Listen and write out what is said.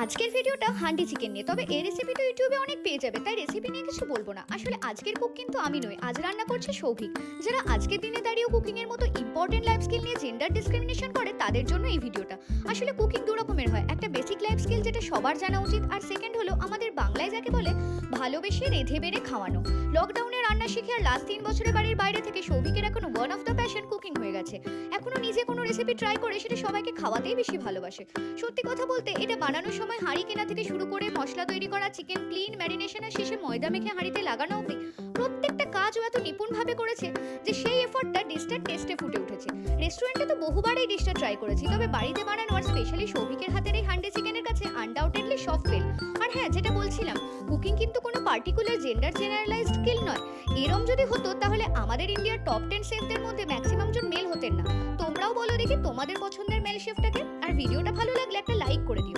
আজকের ভিডিওটা হান্ডি চিকেন নিয়ে। তবে এই রেসিপি তো ইউটিউবে অনেক পেয়ে যাবে, তাই রেসিপি নিয়ে কিছু বলবো না। আসলে আজকের কুক কিন্তু আমি নই, আজ রান্না করছে সৌভিক। যারা আজকের দিনে দাঁড়িয়েও কুকিং এর মতো ইম্পর্টেন্ট লাইফ স্কিল নিয়ে জেন্ডার ডিসক্রিমিনেশন করে, তাদের জন্য এই ভিডিওটা। আসলে কুকিং দু রকমের হয়, একটা বেসিক লাইফ স্কিল যেটা সবার জানা উচিত, আর সেকেন্ড হলো আমাদের বাংলায় যাকে বলে ভালোবেসে রেঁধে বেড়ে খাওয়ানো। লকডাউনে রান্না শিখে আর লাস্ট 3 বছরে বাড়ির বাইরে থেকে সৌভিকের এখন one of the passion cooking হয়ে গেছে। এখনো নিজে কোনো রেসিপি ট্রাই করে সেটা সবাইকে খাওয়াতেই বেশি ভালোবাসে। সত্যি কথা বলতে, এটা বানানোর সময় হাঁড়ি কেনা থেকে শুরু করে মশলা তৈরি করা, চিকেন ক্লিন, ম্যারিনেশনের শেষে ময়দা মেখে হাঁড়িতে লাগানো অবধি প্রত্যেকটা কাজও এত নিপুণভাবে করেছে যে সেই এফর্টটা ডিশটার টেস্টে ফুটে উঠেছে। রেস্টুরেন্টে তো বহুবার এই ডিশটা ট্রাই করেছি, তবে বাড়িতে বানানো আর স্পেশালি সৌভিকের হাতের এই হান্ডি চিকেনের কাছে আনডাউটেডলি সফট ফেল। আর হ্যাঁ, যেটা বলছিলাম, কুকিং কিন্তু কোনো পার্টিকুলার জেন্ডার জেনারেলাইজড স্কিল নয়। এরম যদি হতো তাহলে আমাদের ইন্ডিয়ার টপ 10 শেফদের মধ্যে ম্যাক্সিমাম জন মেল হতেন না। তোমরাও বলো দেখি তোমাদের পছন্দের মেল শেফটাকে। আর ভিডিওটা ভালো লাগলে একটা লাইক করে দিও।